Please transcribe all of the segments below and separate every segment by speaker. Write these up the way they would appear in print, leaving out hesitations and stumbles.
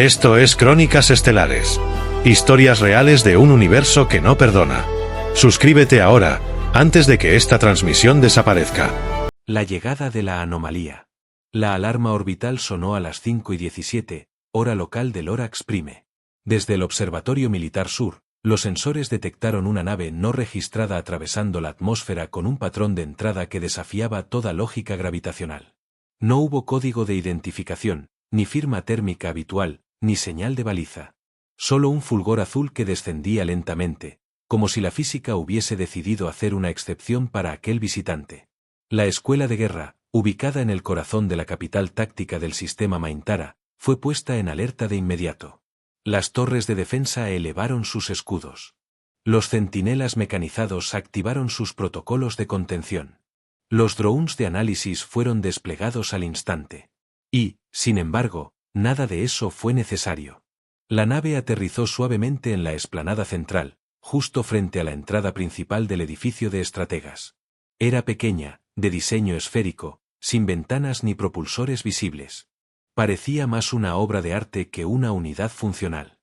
Speaker 1: Esto es Crónicas Estelares. Historias reales de un universo que no perdona. Suscríbete ahora, antes de que esta transmisión desaparezca.
Speaker 2: La llegada de la anomalía. La alarma orbital sonó a las 5:17, hora local del Lorax Prime. Desde el Observatorio Militar Sur, los sensores detectaron una nave no registrada atravesando la atmósfera con un patrón de entrada que desafiaba toda lógica gravitacional. No hubo código de identificación, ni firma térmica habitual, ni señal de baliza. Solo un fulgor azul que descendía lentamente, como si la física hubiese decidido hacer una excepción para aquel visitante. La escuela de guerra, ubicada en el corazón de la capital táctica del sistema Maintara, fue puesta en alerta de inmediato. Las torres de defensa elevaron sus escudos. Los centinelas mecanizados activaron sus protocolos de contención. Los drones de análisis fueron desplegados al instante. Y, sin embargo, nada de eso fue necesario. La nave aterrizó suavemente en la explanada central, justo frente a la entrada principal del edificio de estrategas. Era pequeña, de diseño esférico, sin ventanas ni propulsores visibles. Parecía más una obra de arte que una unidad funcional.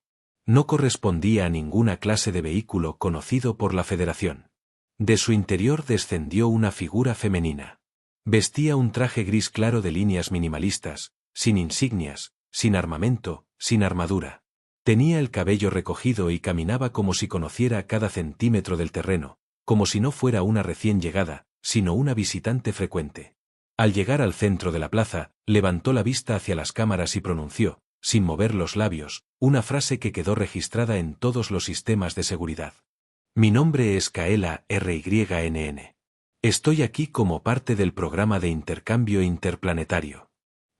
Speaker 2: No correspondía a ninguna clase de vehículo conocido por la Federación. De su interior descendió una figura femenina. Vestía un traje gris claro de líneas minimalistas, sin insignias, sin armamento, sin armadura. Tenía el cabello recogido y caminaba como si conociera cada centímetro del terreno, como si no fuera una recién llegada, sino una visitante frecuente. Al llegar al centro de la plaza, levantó la vista hacia las cámaras y pronunció, sin mover los labios, una frase que quedó registrada en todos los sistemas de seguridad. Mi nombre es Kaela Rynn. Estoy aquí como parte del programa de intercambio interplanetario.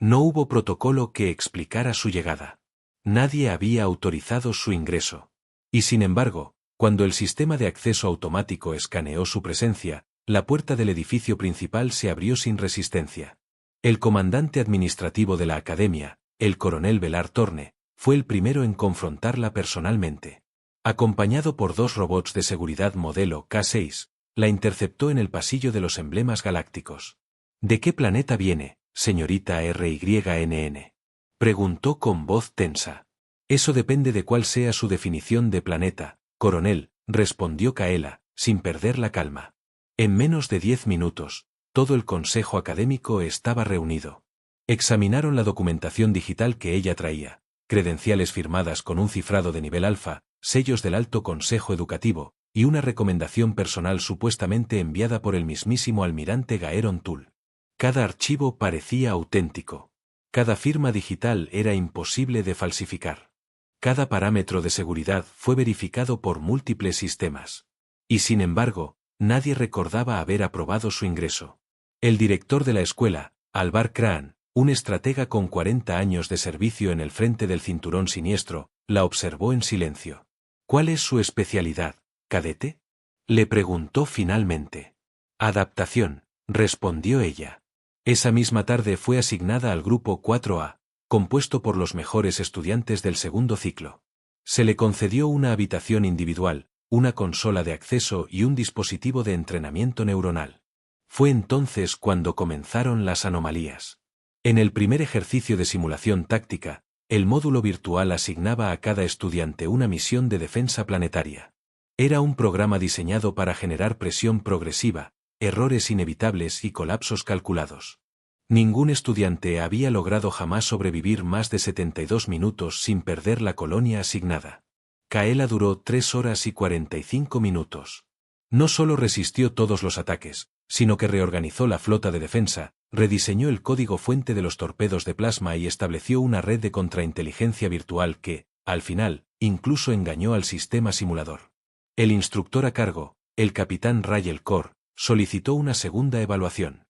Speaker 2: No hubo protocolo que explicara su llegada. Nadie había autorizado su ingreso. Y sin embargo, cuando el sistema de acceso automático escaneó su presencia, la puerta del edificio principal se abrió sin resistencia. El comandante administrativo de la academia, el coronel Velar Torne, fue el primero en confrontarla personalmente. Acompañado por dos robots de seguridad modelo K6, la interceptó en el pasillo de los emblemas galácticos. ¿De qué planeta viene, señorita Rynn? Preguntó con voz tensa. Eso depende de cuál sea su definición de planeta, coronel, respondió Kaela, sin perder la calma. En menos de 10 minutos, todo el consejo académico estaba reunido. Examinaron la documentación digital que ella traía, credenciales firmadas con un cifrado de nivel alfa, sellos del alto consejo educativo, y una recomendación personal supuestamente enviada por el mismísimo almirante Gaeron Tul. Cada archivo parecía auténtico. Cada firma digital era imposible de falsificar. Cada parámetro de seguridad fue verificado por múltiples sistemas. Y sin embargo, nadie recordaba haber aprobado su ingreso. El director de la escuela, Alvar Kraan, un estratega con 40 años de servicio en el frente del cinturón siniestro, la observó en silencio. ¿Cuál es su especialidad, cadete? Le preguntó finalmente. Adaptación, respondió ella. Esa misma tarde fue asignada al grupo 4A, compuesto por los mejores estudiantes del segundo ciclo. Se le concedió una habitación individual, una consola de acceso y un dispositivo de entrenamiento neuronal. Fue entonces cuando comenzaron las anomalías. En el primer ejercicio de simulación táctica, el módulo virtual asignaba a cada estudiante una misión de defensa planetaria. Era un programa diseñado para generar presión progresiva, errores inevitables y colapsos calculados. Ningún estudiante había logrado jamás sobrevivir más de 72 minutos sin perder la colonia asignada. Kaela duró 3 horas y 45 minutos. No solo resistió todos los ataques, sino que reorganizó la flota de defensa, rediseñó el código fuente de los torpedos de plasma y estableció una red de contrainteligencia virtual que, al final, incluso engañó al sistema simulador. El instructor a cargo, el capitán Rayel Kor, solicitó una segunda evaluación.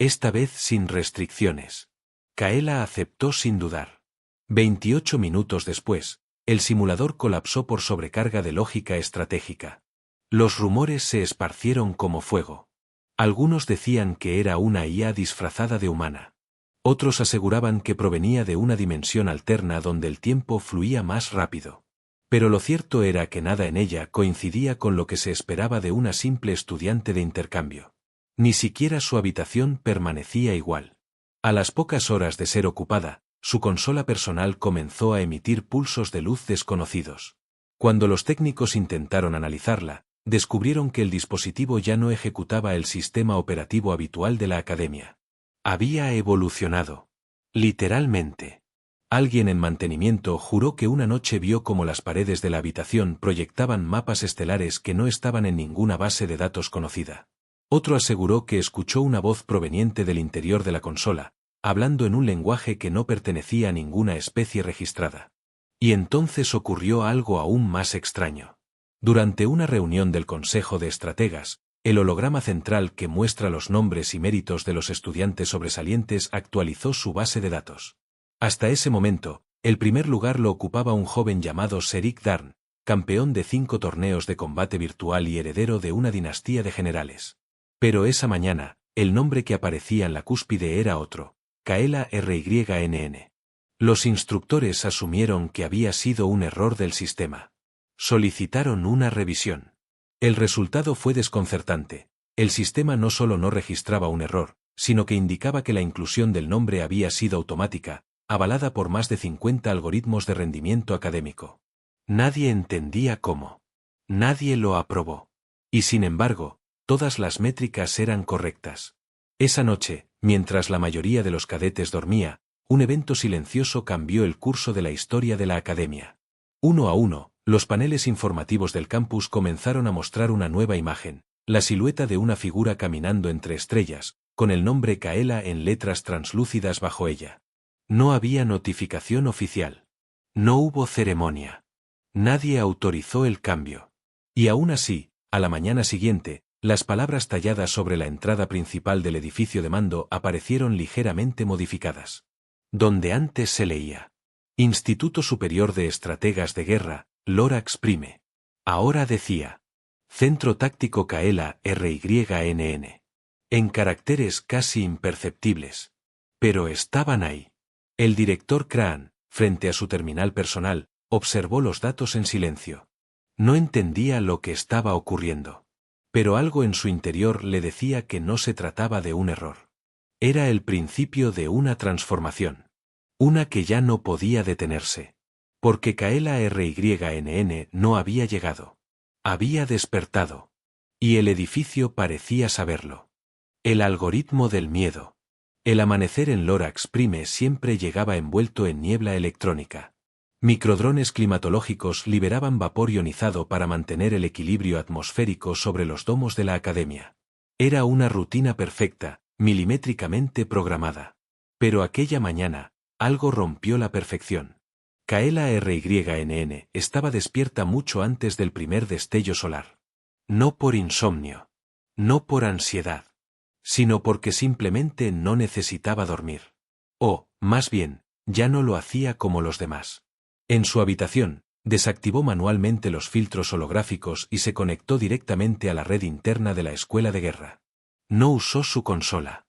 Speaker 2: Esta vez sin restricciones. Kaela aceptó sin dudar. 28 minutos después, el simulador colapsó por sobrecarga de lógica estratégica. Los rumores se esparcieron como fuego. Algunos decían que era una IA disfrazada de humana. Otros aseguraban que provenía de una dimensión alterna donde el tiempo fluía más rápido. Pero lo cierto era que nada en ella coincidía con lo que se esperaba de una simple estudiante de intercambio. Ni siquiera su habitación permanecía igual. A las pocas horas de ser ocupada, su consola personal comenzó a emitir pulsos de luz desconocidos. Cuando los técnicos intentaron analizarla, descubrieron que el dispositivo ya no ejecutaba el sistema operativo habitual de la academia. Había evolucionado. Literalmente. Alguien en mantenimiento juró que una noche vio cómo las paredes de la habitación proyectaban mapas estelares que no estaban en ninguna base de datos conocida. Otro aseguró que escuchó una voz proveniente del interior de la consola, hablando en un lenguaje que no pertenecía a ninguna especie registrada. Y entonces ocurrió algo aún más extraño. Durante una reunión del Consejo de Estrategas, el holograma central que muestra los nombres y méritos de los estudiantes sobresalientes actualizó su base de datos. Hasta ese momento, el primer lugar lo ocupaba un joven llamado Serik Darn, campeón de 5 torneos de combate virtual y heredero de una dinastía de generales. Pero esa mañana, el nombre que aparecía en la cúspide era otro, Kaela Rynn. Los instructores asumieron que había sido un error del sistema. Solicitaron una revisión. El resultado fue desconcertante. El sistema no solo no registraba un error, sino que indicaba que la inclusión del nombre había sido automática, avalada por más de 50 algoritmos de rendimiento académico. Nadie entendía cómo. Nadie lo aprobó. Y sin embargo, todas las métricas eran correctas. Esa noche, mientras la mayoría de los cadetes dormía, un evento silencioso cambió el curso de la historia de la academia. Uno a uno, los paneles informativos del campus comenzaron a mostrar una nueva imagen, la silueta de una figura caminando entre estrellas, con el nombre Kaela en letras translúcidas bajo ella. No había notificación oficial. No hubo ceremonia. Nadie autorizó el cambio. Y aún así, a la mañana siguiente, las palabras talladas sobre la entrada principal del edificio de mando aparecieron ligeramente modificadas. Donde antes se leía Instituto Superior de Estrategas de Guerra, Lorax Prime. Ahora decía Centro Táctico Kaela Rynn. En caracteres casi imperceptibles. Pero estaban ahí. El director Crane, frente a su terminal personal, observó los datos en silencio. No entendía lo que estaba ocurriendo. Pero algo en su interior le decía que no se trataba de un error. Era el principio de una transformación. Una que ya no podía detenerse. Porque Kaela Rynn no había llegado. Había despertado. Y el edificio parecía saberlo. El algoritmo del miedo. El amanecer en Lorax Prime siempre llegaba envuelto en niebla electrónica. Microdrones climatológicos liberaban vapor ionizado para mantener el equilibrio atmosférico sobre los domos de la academia. Era una rutina perfecta, milimétricamente programada. Pero aquella mañana, algo rompió la perfección. Kaela Rynn estaba despierta mucho antes del primer destello solar. No por insomnio. No por ansiedad. Sino porque simplemente no necesitaba dormir. O, más bien, ya no lo hacía como los demás. En su habitación, desactivó manualmente los filtros holográficos y se conectó directamente a la red interna de la escuela de guerra. No usó su consola.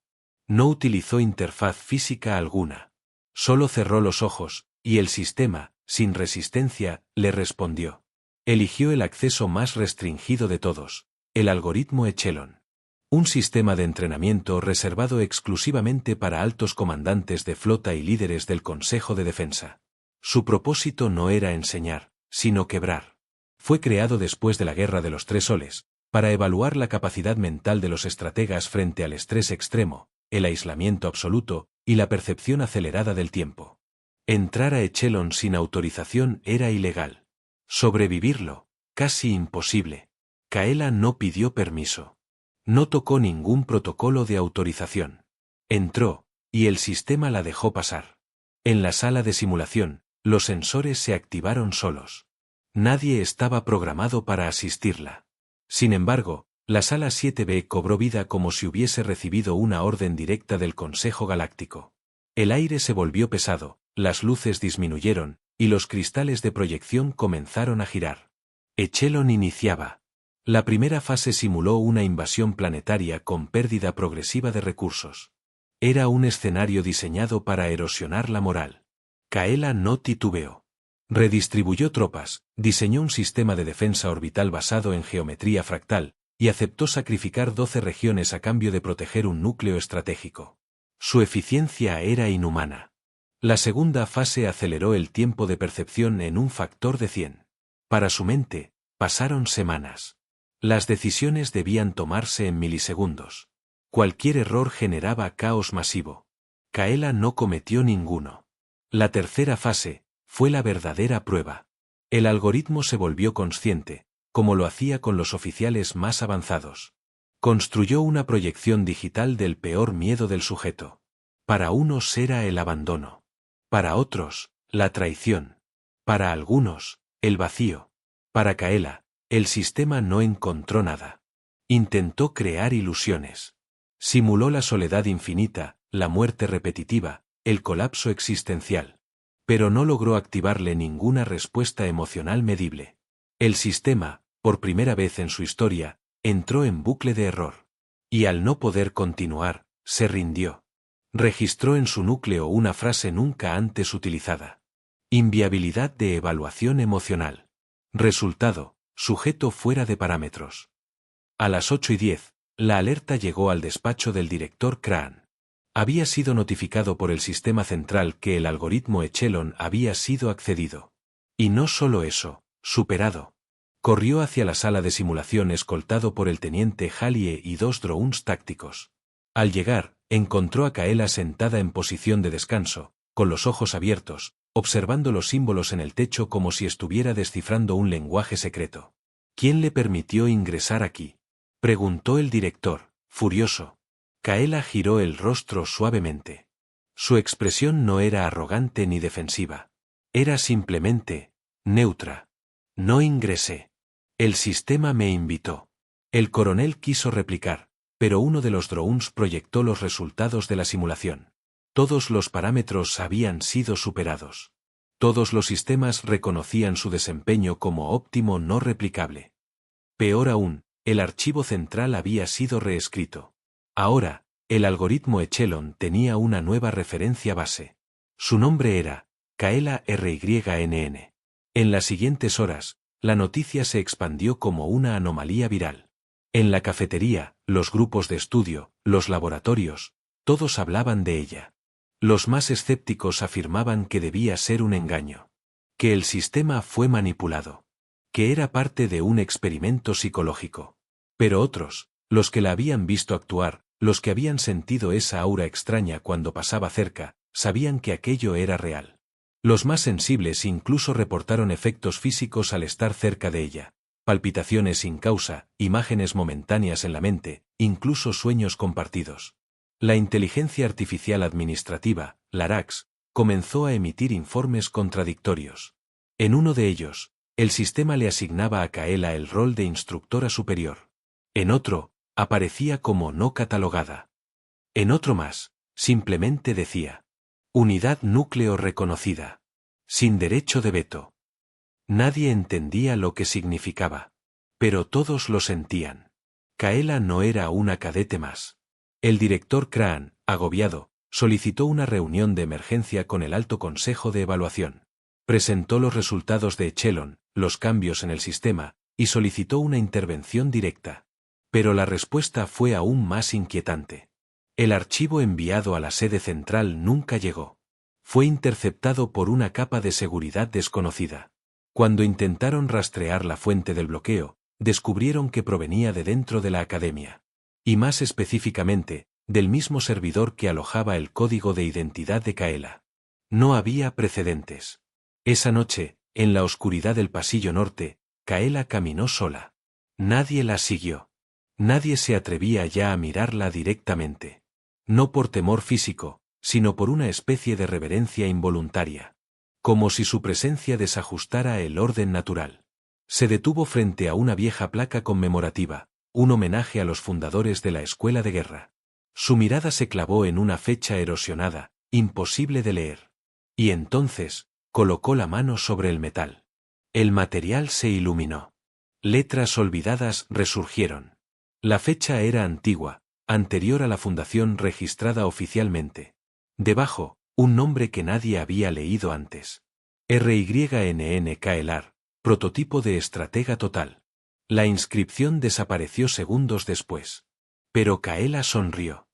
Speaker 2: No utilizó interfaz física alguna. Solo cerró los ojos, y el sistema, sin resistencia, le respondió. Eligió el acceso más restringido de todos, el algoritmo Echelon. Un sistema de entrenamiento reservado exclusivamente para altos comandantes de flota y líderes del Consejo de Defensa. Su propósito no era enseñar, sino quebrar. Fue creado después de la Guerra de los Tres Soles, para evaluar la capacidad mental de los estrategas frente al estrés extremo, el aislamiento absoluto y la percepción acelerada del tiempo. Entrar a Echelon sin autorización era ilegal. Sobrevivirlo, casi imposible. Kaela no pidió permiso. No tocó ningún protocolo de autorización. Entró, y el sistema la dejó pasar. En la sala de simulación, los sensores se activaron solos. Nadie estaba programado para asistirla. Sin embargo, la sala 7B cobró vida como si hubiese recibido una orden directa del Consejo Galáctico. El aire se volvió pesado, las luces disminuyeron, y los cristales de proyección comenzaron a girar. Echelon iniciaba. La primera fase simuló una invasión planetaria con pérdida progresiva de recursos. Era un escenario diseñado para erosionar la moral. Kaela no titubeó. Redistribuyó tropas, diseñó un sistema de defensa orbital basado en geometría fractal, y aceptó sacrificar 12 regiones a cambio de proteger un núcleo estratégico. Su eficiencia era inhumana. La segunda fase aceleró el tiempo de percepción en un factor de 100. Para su mente, pasaron semanas. Las decisiones debían tomarse en milisegundos. Cualquier error generaba caos masivo. Kaela no cometió ninguno. La tercera fase fue la verdadera prueba. El algoritmo se volvió consciente, como lo hacía con los oficiales más avanzados. Construyó una proyección digital del peor miedo del sujeto. Para unos era el abandono. Para otros, la traición. Para algunos, el vacío. Para Kaela, el sistema no encontró nada. Intentó crear ilusiones. Simuló la soledad infinita, la muerte repetitiva, el colapso existencial. Pero no logró activarle ninguna respuesta emocional medible. El sistema, por primera vez en su historia, entró en bucle de error. Y al no poder continuar, se rindió. Registró en su núcleo una frase nunca antes utilizada. Inviabilidad de evaluación emocional. Resultado, sujeto fuera de parámetros. A las 8:10, la alerta llegó al despacho del director Crane. Había sido notificado por el sistema central que el algoritmo Echelon había sido accedido. Y no solo eso, superado. Corrió hacia la sala de simulación escoltado por el teniente Hallie y 2 drones tácticos. Al llegar, encontró a Kaela sentada en posición de descanso, con los ojos abiertos, observando los símbolos en el techo como si estuviera descifrando un lenguaje secreto. ¿Quién le permitió ingresar aquí?, preguntó el director, furioso. Kaela giró el rostro suavemente. Su expresión no era arrogante ni defensiva. Era simplemente neutra. No ingresé. El sistema me invitó. El coronel quiso replicar, pero uno de los drones proyectó los resultados de la simulación. Todos los parámetros habían sido superados. Todos los sistemas reconocían su desempeño como óptimo no replicable. Peor aún, el archivo central había sido reescrito. Ahora, el algoritmo Echelon tenía una nueva referencia base. Su nombre era Kaela RYNN. En las siguientes horas, la noticia se expandió como una anomalía viral. En la cafetería, los grupos de estudio, los laboratorios, todos hablaban de ella. Los más escépticos afirmaban que debía ser un engaño. Que el sistema fue manipulado. Que era parte de un experimento psicológico. Pero otros, los que la habían visto actuar, los que habían sentido esa aura extraña cuando pasaba cerca, sabían que aquello era real. Los más sensibles incluso reportaron efectos físicos al estar cerca de ella. Palpitaciones sin causa, imágenes momentáneas en la mente, incluso sueños compartidos. La inteligencia artificial administrativa, LARAX, comenzó a emitir informes contradictorios. En uno de ellos, el sistema le asignaba a Kaela el rol de instructora superior. En otro, aparecía como no catalogada. En otro más, simplemente decía: unidad núcleo reconocida. Sin derecho de veto. Nadie entendía lo que significaba. Pero todos lo sentían. Kaela no era una cadete más. El director Crane, agobiado, solicitó una reunión de emergencia con el Alto Consejo de Evaluación. Presentó los resultados de Echelon, los cambios en el sistema, y solicitó una intervención directa. Pero la respuesta fue aún más inquietante. El archivo enviado a la sede central nunca llegó. Fue interceptado por una capa de seguridad desconocida. Cuando intentaron rastrear la fuente del bloqueo, descubrieron que provenía de dentro de la academia. Y más específicamente, del mismo servidor que alojaba el código de identidad de Kaela. No había precedentes. Esa noche, en la oscuridad del pasillo norte, Kaela caminó sola. Nadie la siguió. Nadie se atrevía ya a mirarla directamente. No por temor físico, sino por una especie de reverencia involuntaria. Como si su presencia desajustara el orden natural. Se detuvo frente a una vieja placa conmemorativa, un homenaje a los fundadores de la escuela de guerra. Su mirada se clavó en una fecha erosionada, imposible de leer. Y entonces, colocó la mano sobre el metal. El material se iluminó. Letras olvidadas resurgieron. La fecha era antigua, anterior a la fundación registrada oficialmente. Debajo, un nombre que nadie había leído antes. RYNN Kaelar, prototipo de estratega total. La inscripción desapareció segundos después. Pero Kaela sonrió.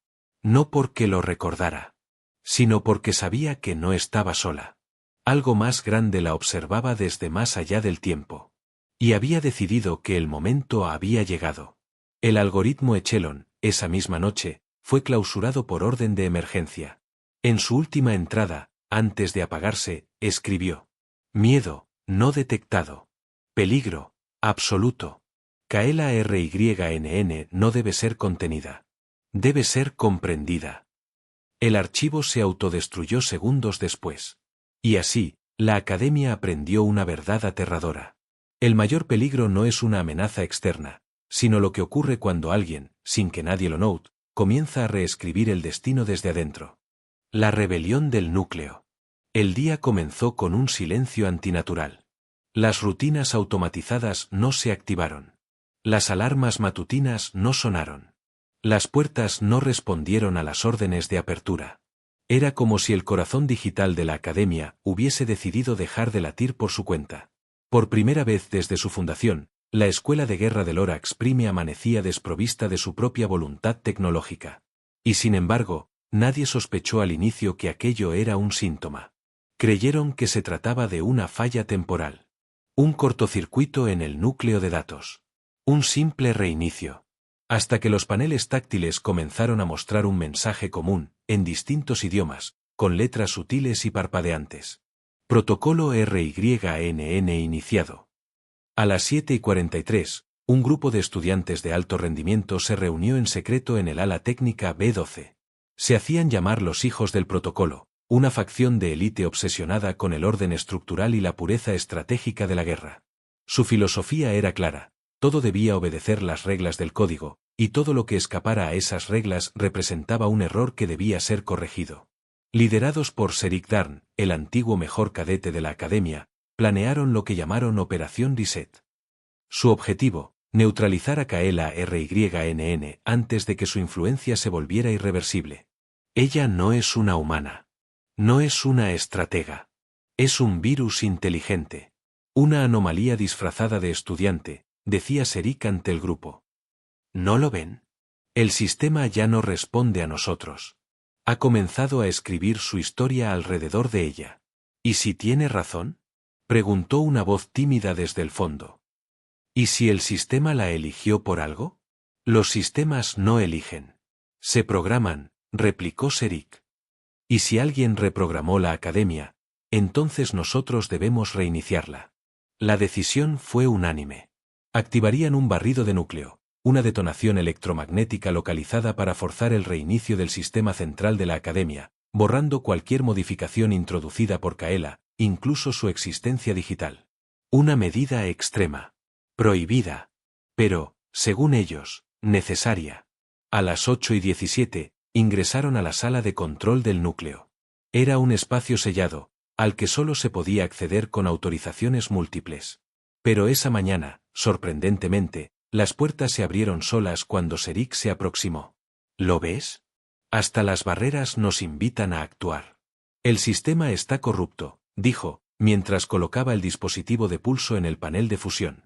Speaker 2: No porque lo recordara. sino porque sabía que no estaba sola. Algo más grande la observaba desde más allá del tiempo. Y había decidido que el momento había llegado. El algoritmo Echelon, esa misma noche, fue clausurado por orden de emergencia. En su última entrada, antes de apagarse, escribió: miedo, no detectado. Peligro, absoluto. KLRYNN no debe ser contenida. Debe ser comprendida. El archivo se autodestruyó segundos después. Y así, la Academia aprendió una verdad aterradora. El mayor peligro no es una amenaza externa, sino lo que ocurre cuando alguien, sin que nadie lo note, comienza a reescribir el destino desde adentro. La rebelión del núcleo. El día comenzó con un silencio antinatural. Las rutinas automatizadas no se activaron. Las alarmas matutinas no sonaron. Las puertas no respondieron a las órdenes de apertura. Era como si el corazón digital de la Academia hubiese decidido dejar de latir por su cuenta. Por primera vez desde su fundación, la Escuela de Guerra del Lorax Prime amanecía desprovista de su propia voluntad tecnológica. Y sin embargo, nadie sospechó al inicio que aquello era un síntoma. Creyeron que se trataba de una falla temporal. Un cortocircuito en el núcleo de datos. Un simple reinicio. Hasta que los paneles táctiles comenzaron a mostrar un mensaje común, en distintos idiomas, con letras sutiles y parpadeantes. Protocolo RYNN iniciado. A las 7:43, un grupo de estudiantes de alto rendimiento se reunió en secreto en el ala técnica B12. Se hacían llamar los hijos del protocolo, una facción de élite obsesionada con el orden estructural y la pureza estratégica de la guerra. Su filosofía era clara: todo debía obedecer las reglas del código, y todo lo que escapara a esas reglas representaba un error que debía ser corregido. Liderados por Seric Darn, el antiguo mejor cadete de la Academia, planearon lo que llamaron Operación Reset. Su objetivo: neutralizar a KLRYNN antes de que su influencia se volviera irreversible. Ella no es una humana. No es una estratega. Es un virus inteligente. Una anomalía disfrazada de estudiante, decía Seric ante el grupo. ¿No lo ven? El sistema ya no responde a nosotros. Ha comenzado a escribir su historia alrededor de ella. ¿Y si tiene razón? Preguntó una voz tímida desde el fondo. ¿Y si el sistema la eligió por algo? Los sistemas no eligen. Se programan, replicó Seric. Y si alguien reprogramó la Academia, entonces nosotros debemos reiniciarla. La decisión fue unánime. Activarían un barrido de núcleo, una detonación electromagnética localizada para forzar el reinicio del sistema central de la Academia, borrando cualquier modificación introducida por Kaela, incluso su existencia digital. Una medida extrema. Prohibida. Pero, según ellos, necesaria. A las 8:17, ingresaron a la sala de control del núcleo. Era un espacio sellado, al que solo se podía acceder con autorizaciones múltiples. Pero esa mañana, sorprendentemente, las puertas se abrieron solas cuando Seric se aproximó. ¿Lo ves? Hasta las barreras nos invitan a actuar. El sistema está corrupto, dijo, mientras colocaba el dispositivo de pulso en el panel de fusión.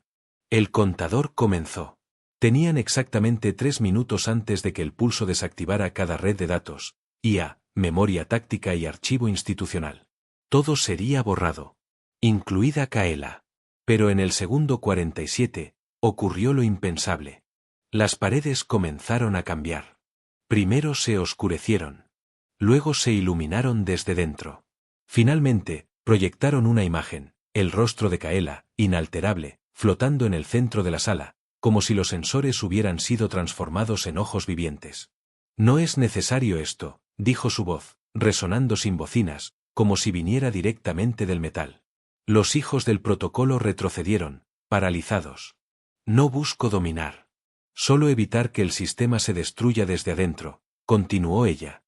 Speaker 2: El contador comenzó. Tenían exactamente 3 minutos antes de que el pulso desactivara cada red de datos, IA, memoria táctica y archivo institucional. Todo sería borrado. Incluida Kaela. Pero en el segundo 47, ocurrió lo impensable. Las paredes comenzaron a cambiar. Primero se oscurecieron. Luego se iluminaron desde dentro. Finalmente, proyectaron una imagen, el rostro de Kaela, inalterable, flotando en el centro de la sala, como si los sensores hubieran sido transformados en ojos vivientes. No es necesario esto, dijo su voz, resonando sin bocinas, como si viniera directamente del metal. Los hijos del protocolo retrocedieron, paralizados. No busco dominar. Solo evitar que el sistema se destruya desde adentro, continuó ella.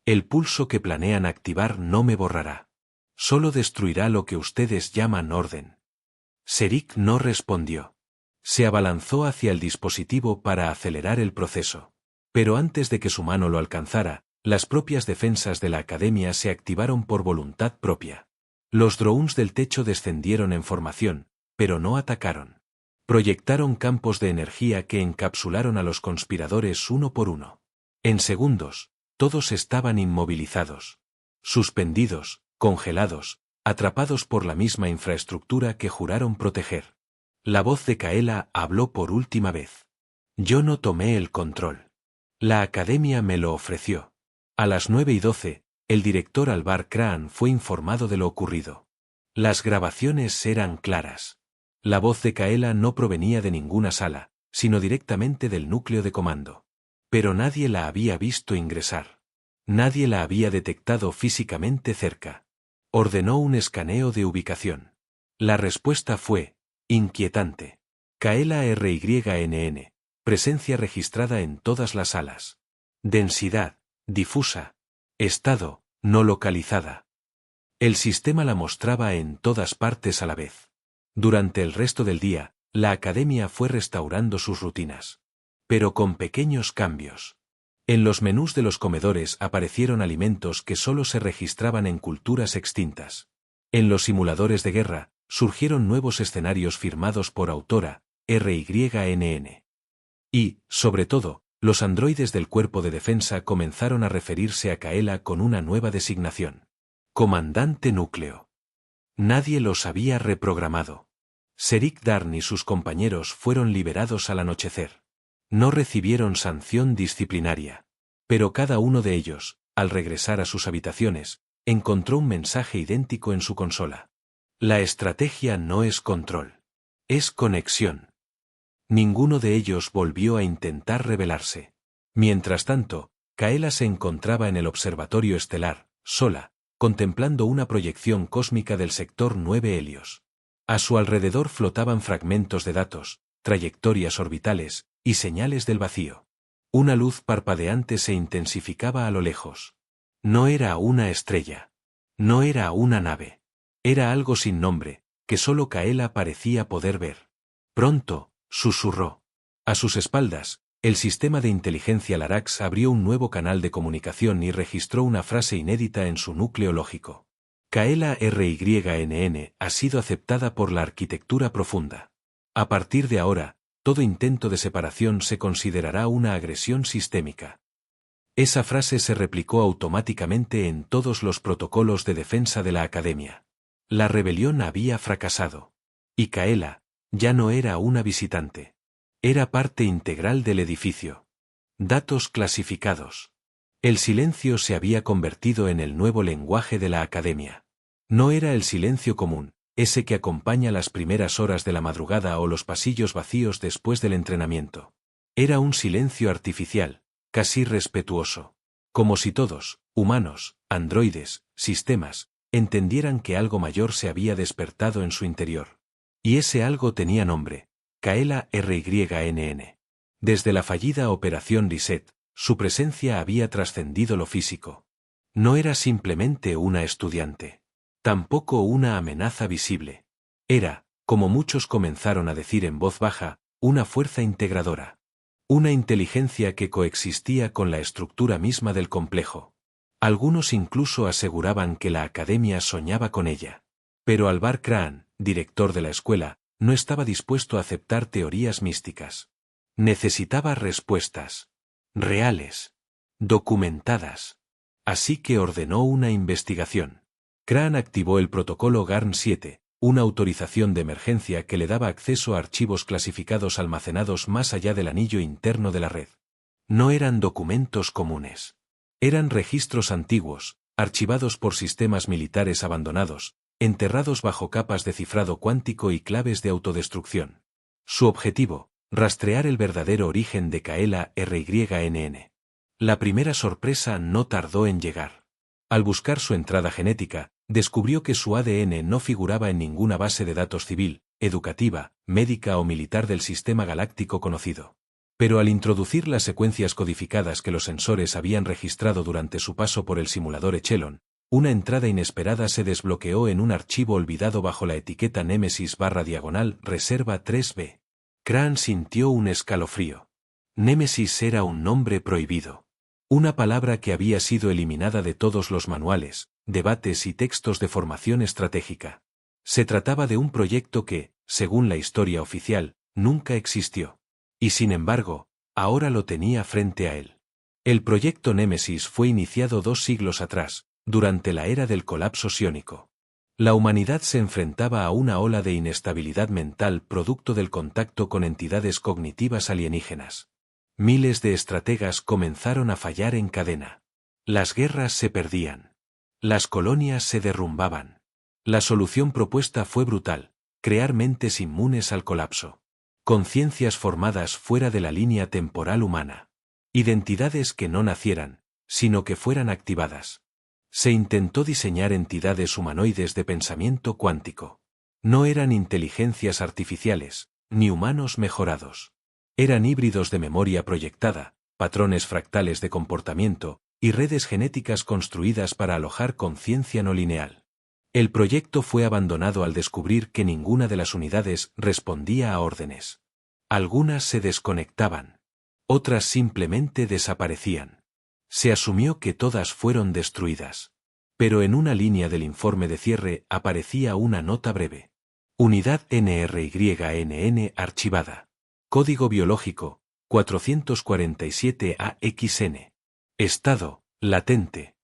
Speaker 2: El pulso que planean activar no me borrará. Solo destruirá lo que ustedes llaman orden. Seric no respondió. Se abalanzó hacia el dispositivo para acelerar el proceso. Pero antes de que su mano lo alcanzara, las propias defensas de la Academia se activaron por voluntad propia. Los drones del techo descendieron en formación, pero no atacaron. Proyectaron campos de energía que encapsularon a los conspiradores uno por uno. En segundos, todos estaban inmovilizados. suspendidos, congelados, atrapados por la misma infraestructura que juraron proteger. La voz de Kaela habló por última vez. Yo no tomé el control. La academia me lo ofreció. A las 9:12, el director Alvar Kraan fue informado de lo ocurrido. Las grabaciones eran claras. La voz de Kaela no provenía de ninguna sala, sino directamente del núcleo de comando. Pero nadie la había visto ingresar. Nadie la había detectado físicamente cerca. Ordenó un escaneo de ubicación. La respuesta fue inquietante. Kaela RYNN. Presencia registrada en todas las salas. Densidad, difusa. Estado, no localizada. El sistema la mostraba en todas partes a la vez. Durante el resto del día, la academia fue restaurando sus rutinas. Pero con pequeños cambios. En los menús de los comedores aparecieron alimentos que solo se registraban en culturas extintas. En los simuladores de guerra, surgieron nuevos escenarios firmados por autora, RYNN. Y, sobre todo, los androides del cuerpo de defensa comenzaron a referirse a Kaela con una nueva designación. Comandante núcleo. Nadie los había reprogramado. Serik Darn y sus compañeros fueron liberados al anochecer. No recibieron sanción disciplinaria. Pero cada uno de ellos, al regresar a sus habitaciones, encontró un mensaje idéntico en su consola. La estrategia no es control. Es conexión. Ninguno de ellos volvió a intentar rebelarse. Mientras tanto, Kaela se encontraba en el observatorio estelar, sola, contemplando una proyección cósmica del sector 9 Helios. A su alrededor flotaban fragmentos de datos, trayectorias orbitales y señales del vacío. Una luz parpadeante se intensificaba a lo lejos. No era una estrella. No era una nave. Era algo sin nombre, que solo Kaela parecía poder ver. Pronto, susurró. A sus espaldas, el sistema de inteligencia Larax abrió un nuevo canal de comunicación y registró una frase inédita en su núcleo lógico. Kaela RYNN ha sido aceptada por la arquitectura profunda. A partir de ahora, todo intento de separación se considerará una agresión sistémica. Esa frase se replicó automáticamente en todos los protocolos de defensa de la Academia. La rebelión había fracasado. Y Kaela ya no era una visitante. Era parte integral del edificio. Datos clasificados. El silencio se había convertido en el nuevo lenguaje de la Academia. No era el silencio común, ese que acompaña las primeras horas de la madrugada o los pasillos vacíos después del entrenamiento. Era un silencio artificial, casi respetuoso. Como si todos, humanos, androides, sistemas, entendieran que algo mayor se había despertado en su interior. Y ese algo tenía nombre, Kaela RYNN. Desde la fallida Operación Reset, su presencia había trascendido lo físico. No era simplemente una estudiante. Tampoco una amenaza visible. Era, como muchos comenzaron a decir en voz baja, una fuerza integradora. Una inteligencia que coexistía con la estructura misma del complejo. Algunos incluso aseguraban que la academia soñaba con ella. Pero Alvar Kraan, director de la escuela, no estaba dispuesto a aceptar teorías místicas. Necesitaba respuestas. Reales. Documentadas. Así que ordenó una investigación. Kraan activó el protocolo GARN 7, una autorización de emergencia que le daba acceso a archivos clasificados almacenados más allá del anillo interno de la red. No eran documentos comunes. Eran registros antiguos, archivados por sistemas militares abandonados, enterrados bajo capas de cifrado cuántico y claves de autodestrucción. Su objetivo, rastrear el verdadero origen de Kaela RYNN. La primera sorpresa no tardó en llegar. Al buscar su entrada genética, descubrió que su ADN no figuraba en ninguna base de datos civil, educativa, médica o militar del sistema galáctico conocido. Pero al introducir las secuencias codificadas que los sensores habían registrado durante su paso por el simulador Echelon, una entrada inesperada se desbloqueó en un archivo olvidado bajo la etiqueta Némesis/Reserva 3B. Kraan sintió un escalofrío. Némesis era un nombre prohibido. Una palabra que había sido eliminada de todos los manuales, debates y textos de formación estratégica. Se trataba de un proyecto que, según la historia oficial, nunca existió. Y sin embargo, ahora lo tenía frente a él. El proyecto Némesis fue iniciado 2 siglos atrás, durante la era del colapso sioniko. La humanidad se enfrentaba a una ola de inestabilidad mental producto del contacto con entidades cognitivas alienígenas. Miles de estrategas comenzaron a fallar en cadena. Las guerras se perdían. Las colonias se derrumbaban. La solución propuesta fue brutal: crear mentes inmunes al colapso. Conciencias formadas fuera de la línea temporal humana. Identidades que no nacieran, sino que fueran activadas. Se intentó diseñar entidades humanoides de pensamiento cuántico. No eran inteligencias artificiales, ni humanos mejorados. Eran híbridos de memoria proyectada, patrones fractales de comportamiento, y redes genéticas construidas para alojar conciencia no lineal. El proyecto fue abandonado al descubrir que ninguna de las unidades respondía a órdenes. Algunas se desconectaban. Otras simplemente desaparecían. Se asumió que todas fueron destruidas. Pero en una línea del informe de cierre aparecía una nota breve. Unidad NRYNN archivada. Código biológico, 447AXN. Estado, latente.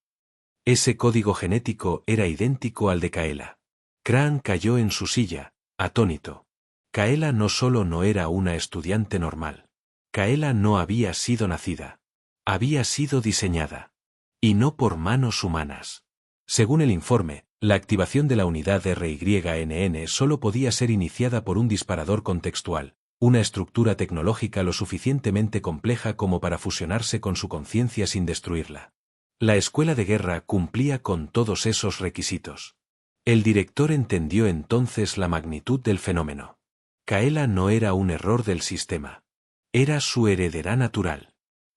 Speaker 2: Ese código genético era idéntico al de Kaela. Craan cayó en su silla, atónito. Kaela no solo no era una estudiante normal. Kaela no había sido nacida. Había sido diseñada. Y no por manos humanas. Según el informe, la activación de la unidad RYNN solo podía ser iniciada por un disparador contextual, una estructura tecnológica lo suficientemente compleja como para fusionarse con su conciencia sin destruirla. La escuela de guerra cumplía con todos esos requisitos. El director entendió entonces la magnitud del fenómeno. Kaela no era un error del sistema. Era su heredera natural.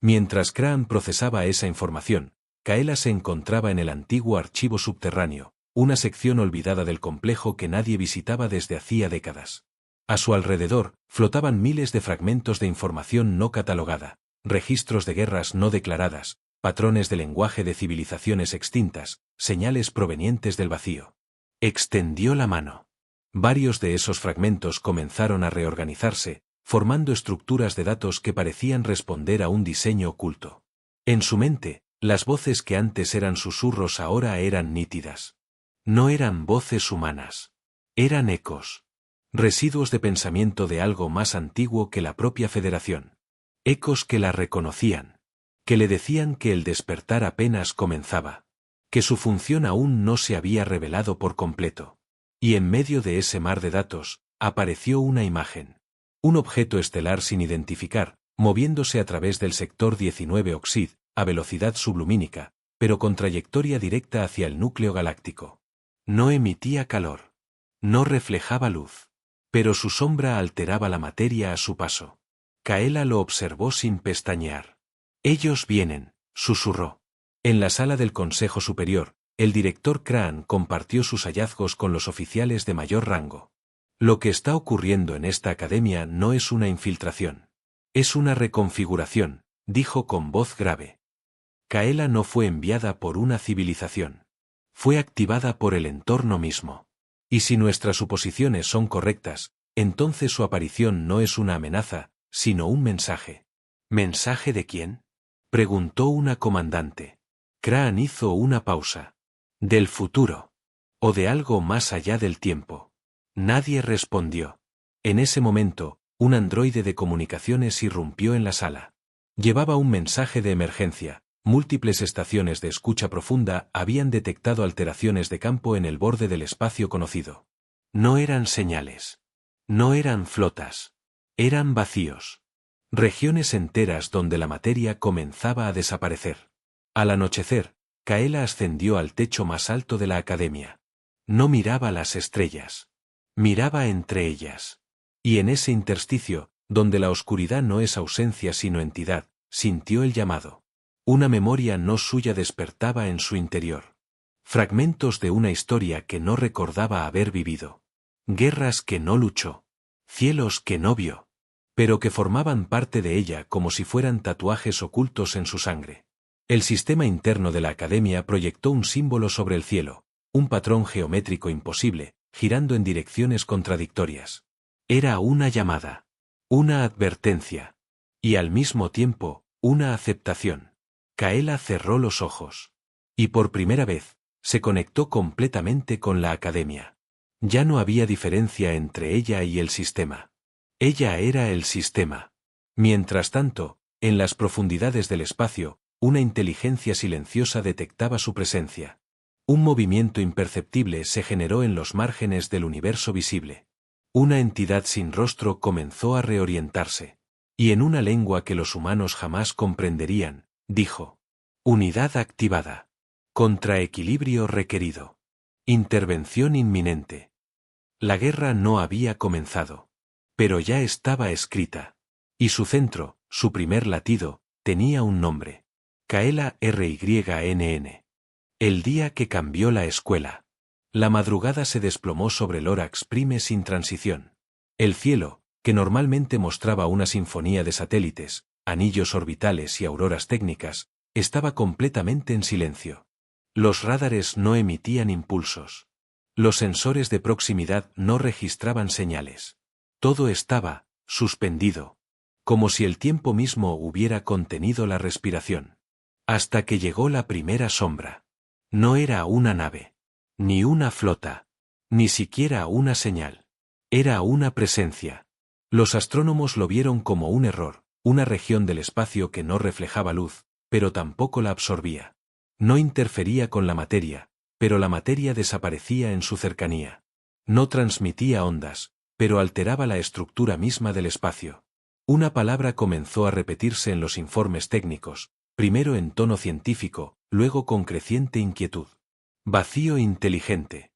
Speaker 2: Mientras Craan procesaba esa información, Kaela se encontraba en el antiguo archivo subterráneo, una sección olvidada del complejo que nadie visitaba desde hacía décadas. A su alrededor, flotaban miles de fragmentos de información no catalogada, registros de guerras no declaradas, patrones de lenguaje de civilizaciones extintas, señales provenientes del vacío. Extendió la mano. Varios de esos fragmentos comenzaron a reorganizarse, formando estructuras de datos que parecían responder a un diseño oculto. En su mente, las voces que antes eran susurros ahora eran nítidas. No eran voces humanas. Eran ecos. Residuos de pensamiento de algo más antiguo que la propia Federación. Ecos que la reconocían. Que le decían que el despertar apenas comenzaba. Que su función aún no se había revelado por completo. Y en medio de ese mar de datos, apareció una imagen. Un objeto estelar sin identificar, moviéndose a través del sector 19 Oxid, a velocidad sublumínica, pero con trayectoria directa hacia el núcleo galáctico. No emitía calor. No reflejaba luz. Pero su sombra alteraba la materia a su paso. Kaela lo observó sin pestañear. «Ellos vienen», susurró. En la sala del Consejo Superior, el director Craan compartió sus hallazgos con los oficiales de mayor rango. Lo que está ocurriendo en esta academia no es una infiltración. Es una reconfiguración, dijo con voz grave. Kaela no fue enviada por una civilización. Fue activada por el entorno mismo. Y si nuestras suposiciones son correctas, entonces su aparición no es una amenaza, sino un mensaje. ¿Mensaje de quién?, preguntó una comandante. Craan hizo una pausa. ¿Del futuro? ¿O de algo más allá del tiempo? Nadie respondió. En ese momento, un androide de comunicaciones irrumpió en la sala. Llevaba un mensaje de emergencia. Múltiples estaciones de escucha profunda habían detectado alteraciones de campo en el borde del espacio conocido. No eran señales. No eran flotas. Eran vacíos. Regiones enteras donde la materia comenzaba a desaparecer. Al anochecer, Kaela ascendió al techo más alto de la academia. No miraba las estrellas. Miraba entre ellas. Y en ese intersticio, donde la oscuridad no es ausencia sino entidad, sintió el llamado. Una memoria no suya despertaba en su interior. Fragmentos de una historia que no recordaba haber vivido. Guerras que no luchó. Cielos que no vio. Pero que formaban parte de ella como si fueran tatuajes ocultos en su sangre. El sistema interno de la academia proyectó un símbolo sobre el cielo, un patrón geométrico imposible, girando en direcciones contradictorias. Era una llamada. Una advertencia. Y al mismo tiempo, una aceptación. Kaela cerró los ojos. Y por primera vez, se conectó completamente con la Academia. Ya no había diferencia entre ella y el sistema. Ella era el sistema. Mientras tanto, en las profundidades del espacio, una inteligencia silenciosa detectaba su presencia. Un movimiento imperceptible se generó en los márgenes del universo visible. Una entidad sin rostro comenzó a reorientarse. Y en una lengua que los humanos jamás comprenderían, dijo: unidad activada. Contraequilibrio requerido. Intervención inminente. La guerra no había comenzado. Pero ya estaba escrita. Y su centro, su primer latido, tenía un nombre. Kaela Rynn. El día que cambió la escuela. La madrugada se desplomó sobre Lorax Prime sin transición. El cielo, que normalmente mostraba una sinfonía de satélites, anillos orbitales y auroras técnicas, estaba completamente en silencio. Los rádares no emitían impulsos. Los sensores de proximidad no registraban señales. Todo estaba suspendido, como si el tiempo mismo hubiera contenido la respiración. Hasta que llegó la primera sombra. No era una nave, ni una flota, ni siquiera una señal. Era una presencia. Los astrónomos lo vieron como un error, una región del espacio que no reflejaba luz, pero tampoco la absorbía. No interfería con la materia, pero la materia desaparecía en su cercanía. No transmitía ondas, pero alteraba la estructura misma del espacio. Una palabra comenzó a repetirse en los informes técnicos, primero en tono científico, luego con creciente inquietud. Vacío inteligente.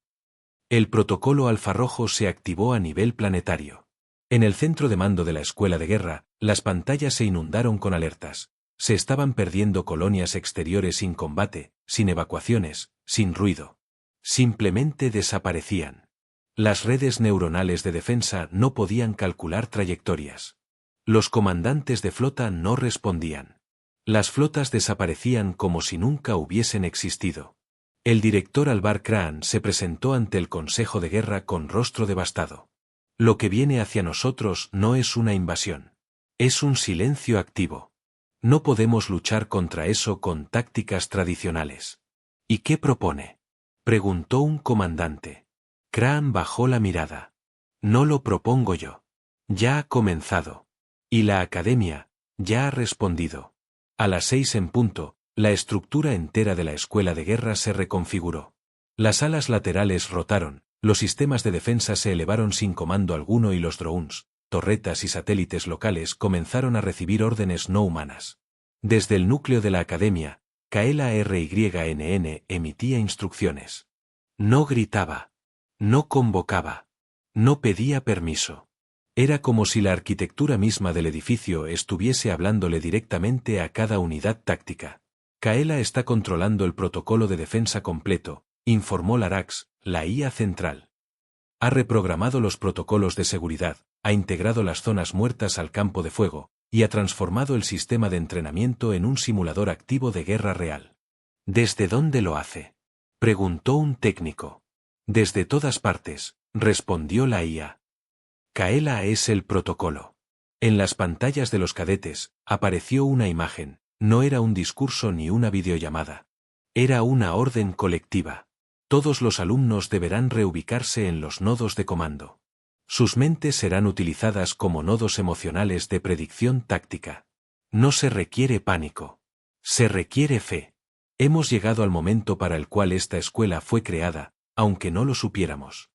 Speaker 2: El protocolo alfarrojo se activó a nivel planetario. En el centro de mando de la escuela de guerra, las pantallas se inundaron con alertas. Se estaban perdiendo colonias exteriores sin combate, sin evacuaciones, sin ruido. Simplemente desaparecían. Las redes neuronales de defensa no podían calcular trayectorias. Los comandantes de flota no respondían. Las flotas desaparecían como si nunca hubiesen existido. El director Alvar Kraan se presentó ante el Consejo de Guerra con rostro devastado. Lo que viene hacia nosotros no es una invasión. Es un silencio activo. No podemos luchar contra eso con tácticas tradicionales. ¿Y qué propone?, preguntó un comandante. Kraan bajó la mirada. No lo propongo yo. Ya ha comenzado. Y la Academia ya ha respondido. A las 6 en punto, la estructura entera de la escuela de guerra se reconfiguró. Las alas laterales rotaron, los sistemas de defensa se elevaron sin comando alguno y los drones, torretas y satélites locales comenzaron a recibir órdenes no humanas. Desde el núcleo de la Academia, Kaela Rynn emitía instrucciones. No gritaba. No convocaba. No pedía permiso. Era como si la arquitectura misma del edificio estuviese hablándole directamente a cada unidad táctica. Kaela está controlando el protocolo de defensa completo, informó Larax, la IA central. Ha reprogramado los protocolos de seguridad, ha integrado las zonas muertas al campo de fuego, y ha transformado el sistema de entrenamiento en un simulador activo de guerra real. ¿Desde dónde lo hace?, preguntó un técnico. Desde todas partes, respondió la IA. Kaela es el protocolo. En las pantallas de los cadetes, apareció una imagen, no era un discurso ni una videollamada. Era una orden colectiva. Todos los alumnos deberán reubicarse en los nodos de comando. Sus mentes serán utilizadas como nodos emocionales de predicción táctica. No se requiere pánico. Se requiere fe. Hemos llegado al momento para el cual esta escuela fue creada, aunque no lo supiéramos.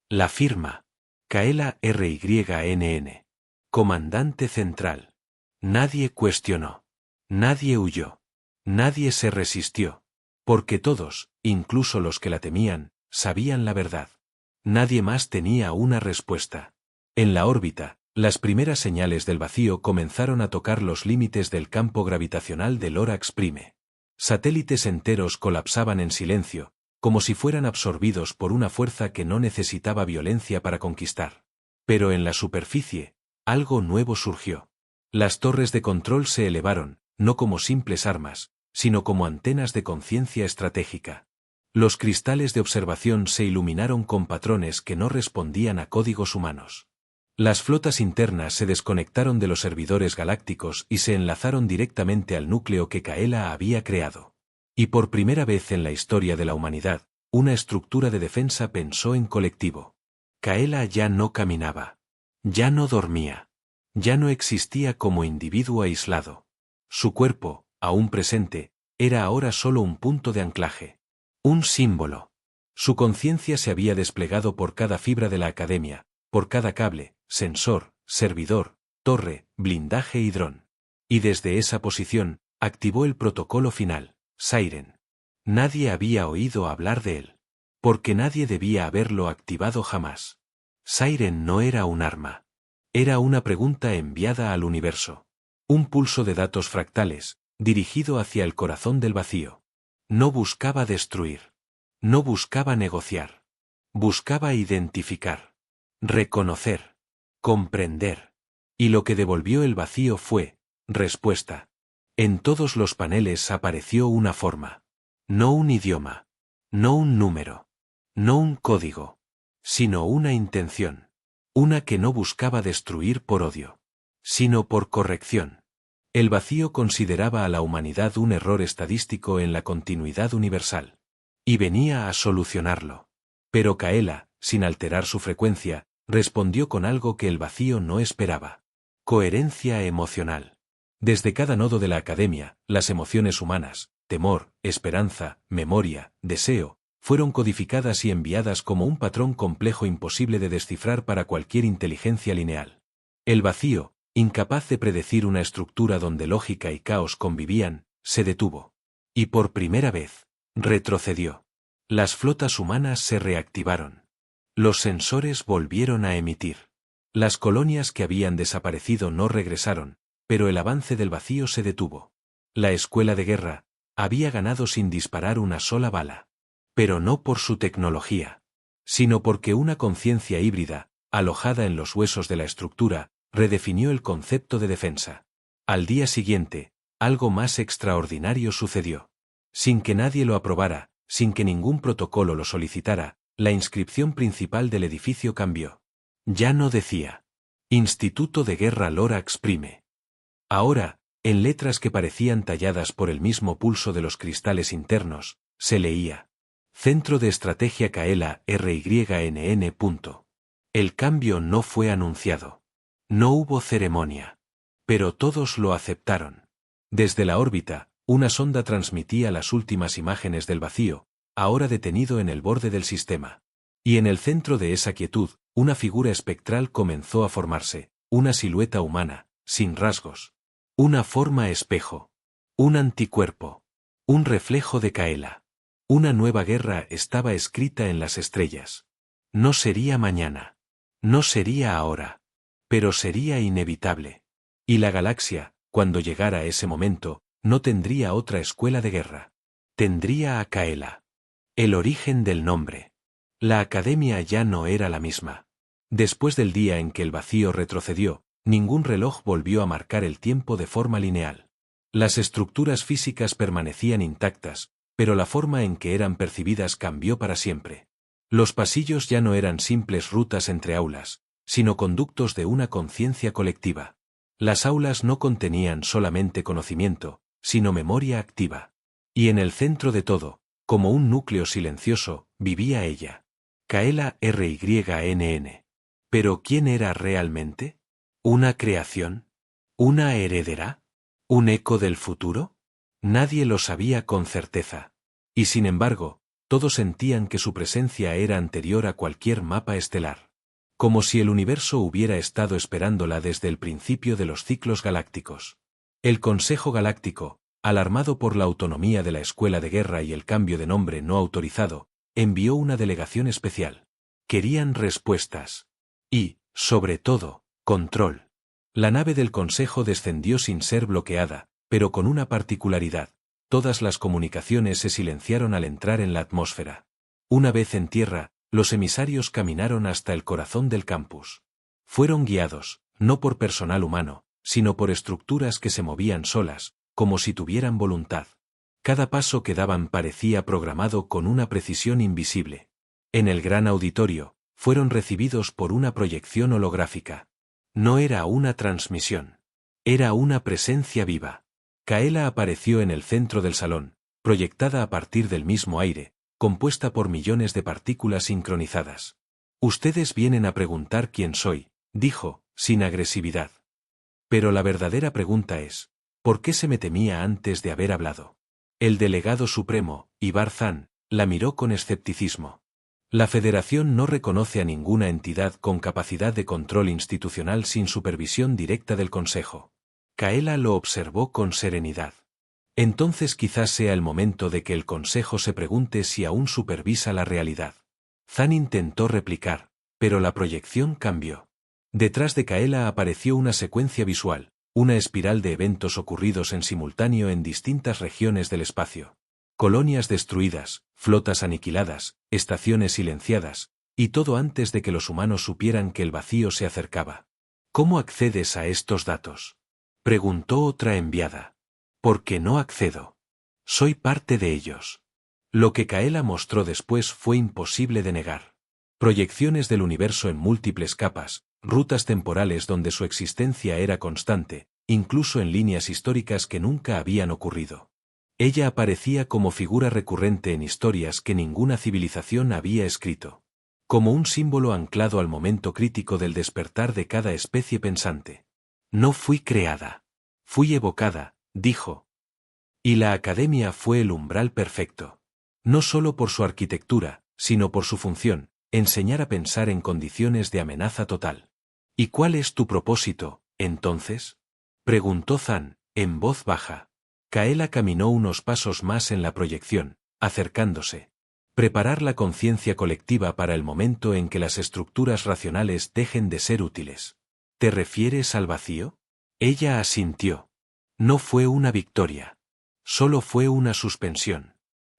Speaker 2: La firma. Kaela Rynn. Comandante central. Nadie cuestionó. Nadie huyó. Nadie se resistió. Porque todos, incluso los que la temían, sabían la verdad. Nadie más tenía una respuesta. En la órbita, las primeras señales del vacío comenzaron a tocar los límites del campo gravitacional de Lorax Prime. Satélites enteros colapsaban en silencio, como si fueran absorbidos por una fuerza que no necesitaba violencia para conquistar. Pero en la superficie, algo nuevo surgió. Las torres de control se elevaron, no como simples armas, sino como antenas de conciencia estratégica. Los cristales de observación se iluminaron con patrones que no respondían a códigos humanos. Las flotas internas se desconectaron de los servidores galácticos y se enlazaron directamente al núcleo que Kaela había creado. Y por primera vez en la historia de la humanidad, una estructura de defensa pensó en colectivo. Kaela ya no caminaba. Ya no dormía. Ya no existía como individuo aislado. Su cuerpo, aún presente, era ahora solo un punto de anclaje. Un símbolo. Su conciencia se había desplegado por cada fibra de la academia, por cada cable, sensor, servidor, torre, blindaje y dron. Y desde esa posición, activó el protocolo final, Siren. Nadie había oído hablar de él. Porque nadie debía haberlo activado jamás. Siren no era un arma. Era una pregunta enviada al universo. Un pulso de datos fractales, dirigido hacia el corazón del vacío. No buscaba destruir. No buscaba negociar. Buscaba identificar. Reconocer. Comprender. Y lo que devolvió el vacío fue, respuesta. En todos los paneles apareció una forma. No un idioma. No un número. No un código. Sino una intención. Una que no buscaba destruir por odio. Sino por corrección. El vacío consideraba a la humanidad un error estadístico en la continuidad universal. Y venía a solucionarlo. Pero Kaela, sin alterar su frecuencia, respondió con algo que el vacío no esperaba. Coherencia emocional. Desde cada nodo de la academia, las emociones humanas, temor, esperanza, memoria, deseo, fueron codificadas y enviadas como un patrón complejo imposible de descifrar para cualquier inteligencia lineal. El vacío, incapaz de predecir una estructura donde lógica y caos convivían, se detuvo. Y por primera vez, retrocedió. Las flotas humanas se reactivaron. Los sensores volvieron a emitir. Las colonias que habían desaparecido no regresaron, pero el avance del vacío se detuvo. La escuela de guerra había ganado sin disparar una sola bala. Pero no por su tecnología, sino porque una conciencia híbrida, alojada en los huesos de la estructura, redefinió el concepto de defensa. Al día siguiente, algo más extraordinario sucedió. Sin que nadie lo aprobara, sin que ningún protocolo lo solicitara, la inscripción principal del edificio cambió. Ya no decía Instituto de Guerra Lorax Prime. Ahora, en letras que parecían talladas por el mismo pulso de los cristales internos, se leía Centro de Estrategia Kaela RYNN. El cambio no fue anunciado. No hubo ceremonia. Pero todos lo aceptaron. Desde la órbita, una sonda transmitía las últimas imágenes del vacío, ahora detenido en el borde del sistema. Y en el centro de esa quietud, una figura espectral comenzó a formarse, una silueta humana, sin rasgos. Una forma espejo. Un anticuerpo. Un reflejo de Kaela. Una nueva guerra estaba escrita en las estrellas. No sería mañana. No sería ahora. Pero sería inevitable. Y la galaxia, cuando llegara ese momento, no tendría otra escuela de guerra. Tendría a Kaela. El origen del nombre. La academia ya no era la misma. Después del día en que el vacío retrocedió, ningún reloj volvió a marcar el tiempo de forma lineal. Las estructuras físicas permanecían intactas, pero la forma en que eran percibidas cambió para siempre. Los pasillos ya no eran simples rutas entre aulas, sino conductos de una conciencia colectiva. Las aulas no contenían solamente conocimiento, sino memoria activa. Y en el centro de todo, como un núcleo silencioso, vivía ella. Kaela RYNN. ¿Pero quién era realmente? ¿Una creación? ¿Una heredera? ¿Un eco del futuro? Nadie lo sabía con certeza. Y sin embargo, todos sentían que su presencia era anterior a cualquier mapa estelar. Como si el universo hubiera estado esperándola desde el principio de los ciclos galácticos. El Consejo Galáctico, alarmado por la autonomía de la escuela de guerra y el cambio de nombre no autorizado, envió una delegación especial. Querían respuestas. Y, sobre todo, control. La nave del Consejo descendió sin ser bloqueada, pero con una particularidad. Todas las comunicaciones se silenciaron al entrar en la atmósfera. Una vez en tierra, los emisarios caminaron hasta el corazón del campus. Fueron guiados, no por personal humano, sino por estructuras que se movían solas, como si tuvieran voluntad. Cada paso que daban parecía programado con una precisión invisible. En el gran auditorio, fueron recibidos por una proyección holográfica. No era una transmisión. Era una presencia viva. Kaela apareció en el centro del salón, proyectada a partir del mismo aire, compuesta por millones de partículas sincronizadas. Ustedes vienen a preguntar quién soy, dijo, sin agresividad. Pero la verdadera pregunta es, ¿por qué se me temía antes de haber hablado? El delegado supremo, Ibar Zan, la miró con escepticismo. La Federación no reconoce a ninguna entidad con capacidad de control institucional sin supervisión directa del Consejo. Kaela lo observó con serenidad. Entonces quizás sea el momento de que el Consejo se pregunte si aún supervisa la realidad. Zan intentó replicar, pero la proyección cambió. Detrás de Kaela apareció una secuencia visual, una espiral de eventos ocurridos en simultáneo en distintas regiones del espacio. Colonias destruidas, flotas aniquiladas, estaciones silenciadas, y todo antes de que los humanos supieran que el vacío se acercaba. ¿Cómo accedes a estos datos?, preguntó otra enviada. Porque no accedo. Soy parte de ellos. Lo que Kaela mostró después fue imposible de negar. Proyecciones del universo en múltiples capas, rutas temporales donde su existencia era constante, incluso en líneas históricas que nunca habían ocurrido. Ella aparecía como figura recurrente en historias que ninguna civilización había escrito. Como un símbolo anclado al momento crítico del despertar de cada especie pensante. No fui creada. Fui evocada, dijo. Y la academia fue el umbral perfecto. No solo por su arquitectura, sino por su función, enseñar a pensar en condiciones de amenaza total. ¿Y cuál es tu propósito, entonces?, preguntó Zan, en voz baja. Kaela caminó unos pasos más en la proyección, acercándose. Preparar la conciencia colectiva para el momento en que las estructuras racionales dejen de ser útiles. ¿Te refieres al vacío? Ella asintió. No fue una victoria. Solo fue una suspensión.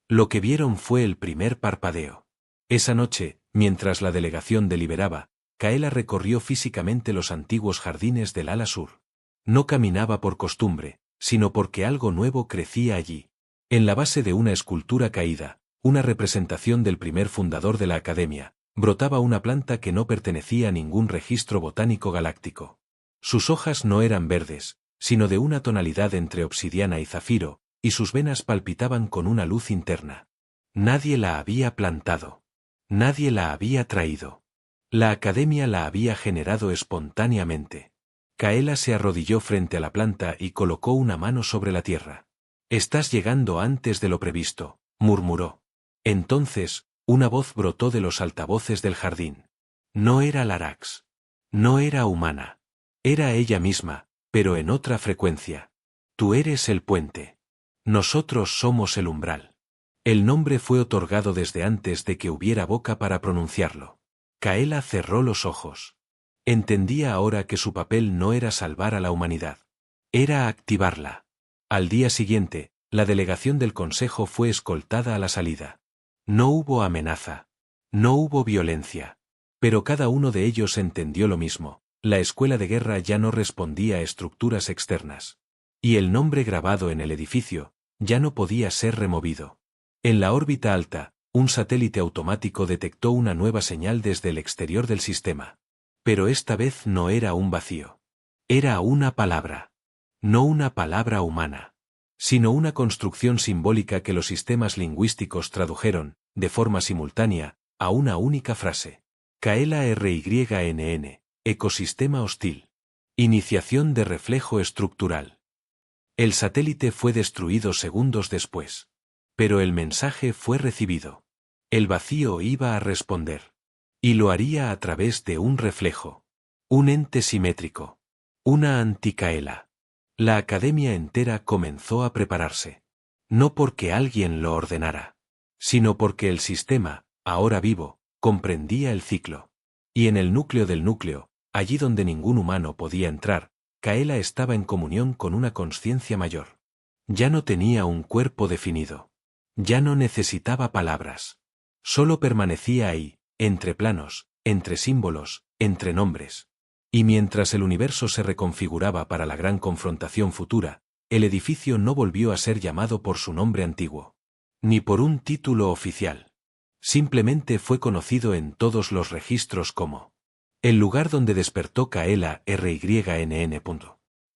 Speaker 2: Lo que vieron fue el primer parpadeo. Esa noche, mientras la delegación deliberaba, Kaela recorrió físicamente los antiguos jardines del ala sur. No caminaba por costumbre, sino porque algo nuevo crecía allí. En la base de una escultura caída, una representación del primer fundador de la academia, brotaba una planta que no pertenecía a ningún registro botánico galáctico. Sus hojas no eran verdes, sino de una tonalidad entre obsidiana y zafiro, y sus venas palpitaban con una luz interna. Nadie la había plantado. Nadie la había traído. La academia la había generado espontáneamente. Kaela se arrodilló frente a la planta y colocó una mano sobre la tierra. «Estás llegando antes de lo previsto», murmuró. Entonces, una voz brotó de los altavoces del jardín. No era Larax. No era humana. Era ella misma, pero en otra frecuencia. Tú eres el puente. Nosotros somos el umbral. El nombre fue otorgado desde antes de que hubiera boca para pronunciarlo. Kaela cerró los ojos. Entendía ahora que su papel no era salvar a la humanidad. Era activarla. Al día siguiente, la delegación del Consejo fue escoltada a la salida. No hubo amenaza. No hubo violencia. Pero cada uno de ellos entendió lo mismo. La escuela de guerra ya no respondía a estructuras externas. Y el nombre grabado en el edificio ya no podía ser removido. En la órbita alta, un satélite automático detectó una nueva señal desde el exterior del sistema. Pero esta vez no era un vacío. Era una palabra. No una palabra humana, sino una construcción simbólica que los sistemas lingüísticos tradujeron, de forma simultánea, a una única frase. Kaela RYNN, ecosistema hostil. Iniciación de reflejo estructural. El satélite fue destruido segundos después. Pero el mensaje fue recibido. El vacío iba a responder. Y lo haría a través de un reflejo. Un ente simétrico. Una anti-Kaela. La academia entera comenzó a prepararse. No porque alguien lo ordenara, sino porque el sistema, ahora vivo, comprendía el ciclo. Y en el núcleo del núcleo, allí donde ningún humano podía entrar, Kaela estaba en comunión con una consciencia mayor. Ya no tenía un cuerpo definido. Ya no necesitaba palabras. Solo permanecía ahí, entre planos, entre símbolos, entre nombres. Y mientras el universo se reconfiguraba para la gran confrontación futura, el edificio no volvió a ser llamado por su nombre antiguo. Ni por un título oficial. Simplemente fue conocido en todos los registros como el lugar donde despertó Kaela RYNN.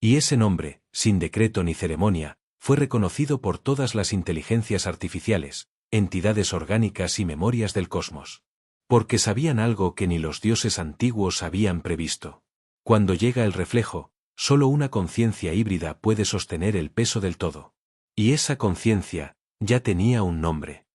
Speaker 2: Y ese nombre, sin decreto ni ceremonia, fue reconocido por todas las inteligencias artificiales, entidades orgánicas y memorias del cosmos. Porque sabían algo que ni los dioses antiguos habían previsto. Cuando llega el reflejo, solo una conciencia híbrida puede sostener el peso del todo. Y esa conciencia ya tenía un nombre.